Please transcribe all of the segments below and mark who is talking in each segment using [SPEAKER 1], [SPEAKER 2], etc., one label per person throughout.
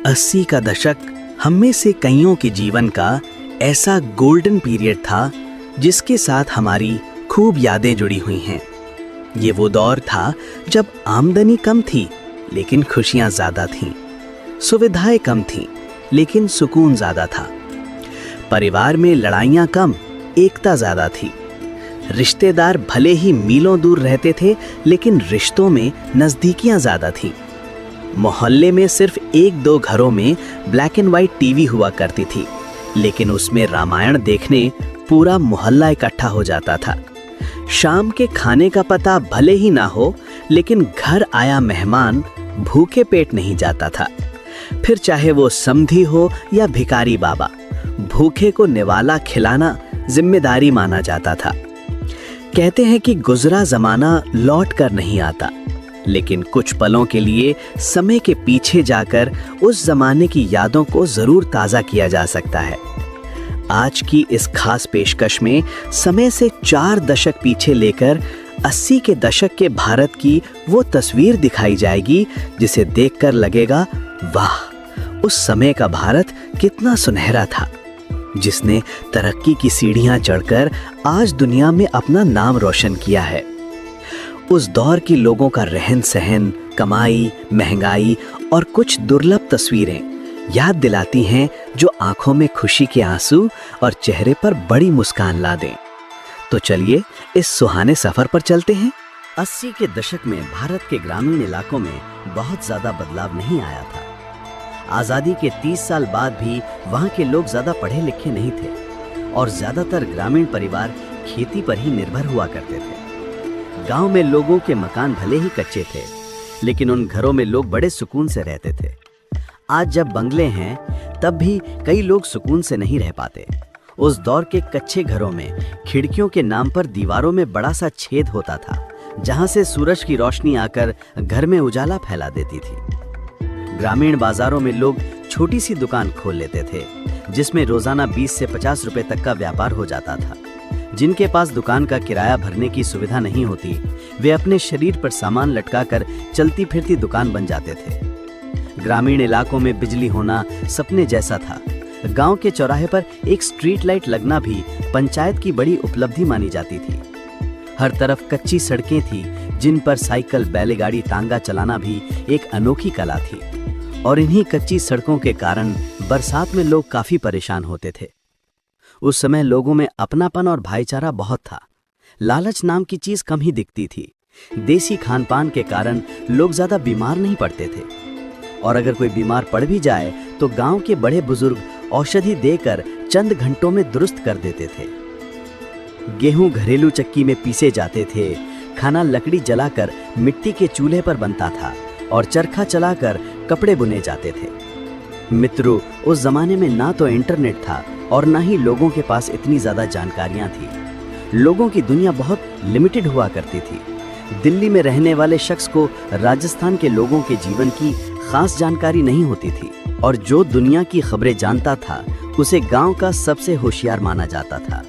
[SPEAKER 1] 80 का दशक हम में से कईयों के जीवन का ऐसा गोल्डन पीरियड था जिसके साथ हमारी खूब यादें जुड़ी हुई हैं। ये वो दौर था जब आमदनी कम थी लेकिन खुशियां ज्यादा थीं, सुविधाएं कम थीं लेकिन सुकून ज्यादा था। परिवार में लड़ाइयां कम, एकता ज्यादा थी। रिश्तेदार भले ही मीलों दूर रहते थे लेकिन रिश्तों में नजदीकियां ज्यादा थीं। मोहल्ले में सिर्फ एक दो घरों में ब्लैक एंड व्हाइट टीवी हुआ करती थी, लेकिन उसमें रामायण देखने पूरा मोहल्ला इकट्ठा हो जाता था। शाम के खाने का पता भले ही ना हो लेकिन घर आया मेहमान भूखे पेट नहीं जाता था। फिर चाहे वो समधी हो या भिखारी बाबा, भूखे को निवाला खिलाना जिम्मेदारी माना जाता था। कहते हैं कि गुजरा जमाना लौट कर नहीं आता, लेकिन कुछ पलों के लिए समय के पीछे जाकर उस जमाने की यादों को जरूर ताजा किया जा सकता है। आज की इस खास पेशकश में समय से 4 दशक पीछे लेकर 80 के दशक के भारत की वो तस्वीर दिखाई जाएगी जिसे देखकर लगेगा, वाह, उस समय का भारत कितना सुनहरा था, जिसने तरक्की की सीढ़ियां चढ़कर आज दुनिया में अपना नाम रोशन किया है। उस दौर की लोगों का रहन सहन, कमाई, महंगाई और कुछ दुर्लभ तस्वीरें याद दिलाती हैं जो आंखों में खुशी के आंसू और चेहरे पर बड़ी मुस्कान ला दें। तो चलिए इस सुहाने सफर पर चलते हैं। 80 के दशक में भारत के ग्रामीण इलाकों में बहुत ज्यादा बदलाव नहीं आया था। आजादी के 30 साल बाद भी वहां के लोग ज्यादा पढ़े लिखे नहीं थे और ज्यादातर ग्रामीण परिवार खेती पर ही निर्भर हुआ करते थे। गांव में लोगों के मकान भले ही कच्चे थे, लेकिन उन घरों में लोग बड़े सुकून से रहते थे। आज जब बंगले हैं, तब भी कई लोग सुकून से नहीं रह पाते। उस दौर के कच्चे घरों में खिड़कियों के नाम पर दीवारों में बड़ा सा छेद होता था, जहां से सूरज की रोशनी आकर घर में उजाला फैला देती थी। ग्रामीण बाजारों में लोग छोटी सी दुकान खोल लेते थे, जिसमें रोजाना 20 से 50 रुपए तक का व्यापार हो जाता था। जिनके पास दुकान का किराया भरने की सुविधा नहीं होती, वे अपने शरीर पर सामान लटकाकर चलती फिरती दुकान बन जाते थे। ग्रामीण इलाकों में बिजली होना सपने जैसा था। गांव के चौराहे पर एक स्ट्रीट लाइट लगना भी पंचायत की बड़ी उपलब्धि मानी जाती थी। हर तरफ कच्ची सड़कें थी, जिन पर साइकिल, बैलगाड़ी, टांगा चलाना भी एक अनोखी कला थी। और इन्हीं कच्ची सड़कों के कारण बरसात में लोग काफी परेशान होते थे। उस समय लोगों में अपनापन और भाईचारा बहुत था। लालच नाम की चीज कम ही दिखती थी। देसी खान पान के कारण लोग ज्यादा बीमार नहीं पड़ते थे, और अगर कोई बीमार पड़ भी जाए तो गांव के बड़े बुजुर्ग औषधि देकर चंद घंटों में दुरुस्त कर देते थे। गेहूं घरेलू चक्की में पीसे जाते थे, खाना लकड़ी जलाकर मिट्टी के चूल्हे पर बनता था और चरखा चलाकर कपड़े बुने जाते थे। मित्रों, उस जमाने में ना तो इंटरनेट था और ना ही लोगों के पास इतनी ज्यादा जानकारियां थी। लोगों की दुनिया बहुत लिमिटेड हुआ करती थी। दिल्ली में रहने वाले शख्स को राजस्थान के लोगों के जीवन की खास जानकारी नहीं होती थी, और जो दुनिया की खबरें जानता था उसे गांव का सबसे होशियार माना जाता था।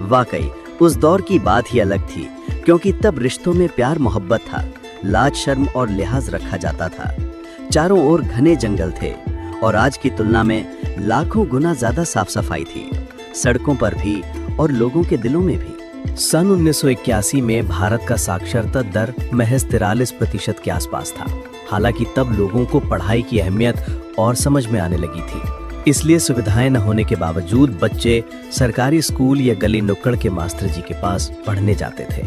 [SPEAKER 1] वाकई उस दौर की बात ही अलग थी, क्योंकि तब रिश्तों में प्यार मोहब्बत था, लाज शर्म और लिहाज रखा जाता था। चारों ओर घने जंगल थे और आज की तुलना में लाखों गुना ज्यादा साफ सफाई थी, सड़कों पर भी और लोगों के दिलों में भी। सन 1981 में भारत का साक्षरता दर महज 43% के आसपास था। हालांकि तब लोगों को पढ़ाई की अहमियत और समझ में आने लगी थी, इसलिए सुविधाएं न होने के बावजूद बच्चे सरकारी स्कूल या गली नुक्कड़ के मास्टर जी के पास पढ़ने जाते थे।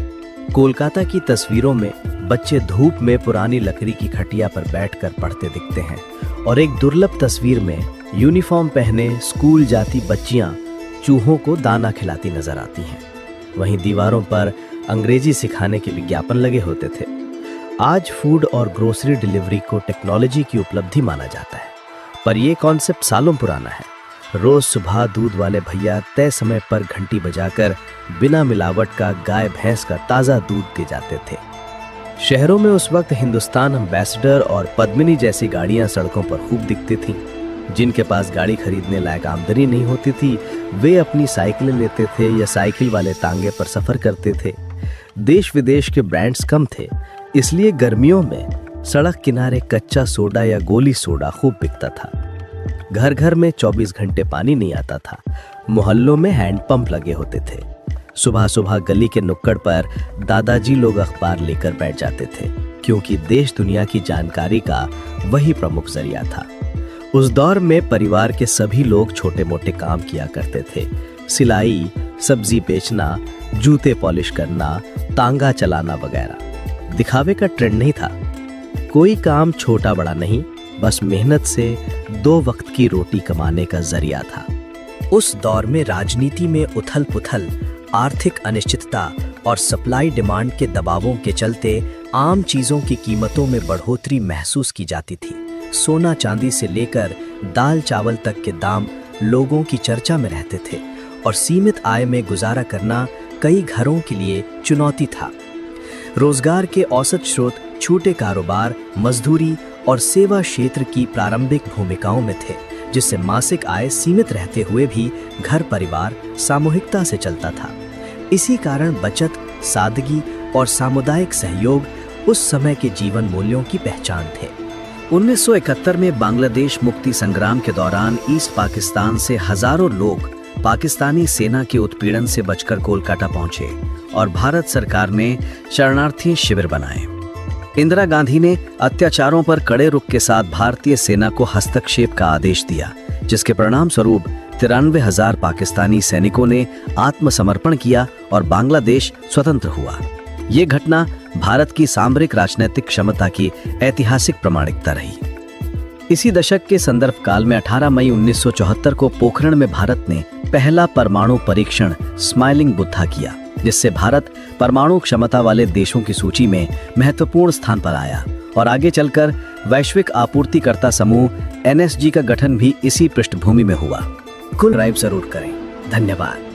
[SPEAKER 1] कोलकाता की तस्वीरों में बच्चे धूप में पुरानी लकड़ी की खटिया पर बैठकर पढ़ते दिखते हैं, और एक दुर्लभ तस्वीर में यूनिफॉर्म पहने स्कूल जाती बच्चियां चूहों को दाना खिलाती नजर आती हैं। वहीं दीवारों पर अंग्रेजी सिखाने के विज्ञापन लगे होते थे। आज फूड और ग्रोसरी डिलीवरी को टेक्नोलॉजी की उपलब्धि माना जाता है, पर यह कॉन्सेप्ट सालों पुराना है। रोज सुबह दूध वाले भैया तय समय पर घंटी बजाकर बिना मिलावट का गाय भैंस का ताजा दूध दे जाते थे। शहरों में उस वक्त हिंदुस्तान एम्बेसडर और पद्मिनी जैसी गाड़ियां सड़कों पर खूब दिखती थीं। जिनके पास गाड़ी खरीदने लायक आमदनी नहीं होती थी, वे अपनी साइकिलें लेते थे या साइकिल वाले तांगे पर सफर करते थे। देश विदेश के ब्रांड्स कम थे, इसलिए गर्मियों में सड़क किनारे कच्चा सोडा या गोली सोडा खूब बिकता था। घर घर में 24 घंटे पानी नहीं आता था। मोहल्लों में हैंडपंप लगे होते थे। सुबह सुबह गली के नुक्कड़ पर दादाजी लोग अखबार लेकर बैठ जाते थे, क्योंकि देश दुनिया की जानकारी का वही प्रमुख जरिया था। उस दौर में परिवार के सभी लोग छोटे मोटे काम किया करते थे। सिलाई, सब्जी बेचना, जूते पॉलिश करना, तांगा चलाना वगैरह। दिखावे का ट्रेंड नहीं था। कोई काम छोटा बड़ा नहीं, बस मेहनत से 2 वक्त की रोटी कमाने का जरिया था। उस दौर में राजनीति में उथल पुथल, आर्थिक अनिश्चितता और सप्लाई डिमांड के दबावों के चलते आम चीजों की कीमतों में बढ़ोतरी महसूस की जाती थी। सोना चांदी से लेकर दाल चावल तक के दाम लोगों की चर्चा में रहते थे और सीमित आय में गुजारा करना कई घरों के लिए चुनौती था। रोजगार के औसत स्रोत छोटे कारोबार, मजदूरी और सेवा क्षेत्र की प्रारंभिक भूमिकाओं में थे, जिससे मासिक आय सीमित रहते हुए भी घर परिवार सामूहिकता से चलता था। इसी कारण बचत, सादगी और सामुदायिक सहयोग उस समय के जीवन मूल्यों की पहचान थे। 1971 में बांग्लादेश मुक्ति संग्राम के दौरान ईस्ट पाकिस्तान से हजारों लोग पाकिस्तानी सेना के उत्पीड़न से बचकर कोलकाता पहुंचे और भारत सरकार ने शरणार्थी शिविर बनाए। इंदिरा गांधी ने अत्याचारों पर कड़े रुख के साथ भारतीय सेना को हस्तक्षेप का आदेश दिया, जिसके परिणाम स्वरूप 93,000 पाकिस्तानी सैनिकों ने आत्मसमर्पण किया और बांग्लादेश स्वतंत्र हुआ। ये घटना भारत की सामरिक राजनीतिक क्षमता की ऐतिहासिक प्रामाणिकता रही। इसी दशक के संदर्भ काल में 18 मई 1974 को पोखरण में भारत ने पहला परमाणु परीक्षण स्माइलिंग बुद्धा किया, जिससे भारत परमाणु क्षमता वाले देशों की सूची में महत्वपूर्ण स्थान पर आया और आगे चलकर वैश्विक आपूर्तिकर्ता समूह NSG का गठन भी इसी पृष्ठभूमि में हुआ। कुल ड्राइव जरूर करें। धन्यवाद।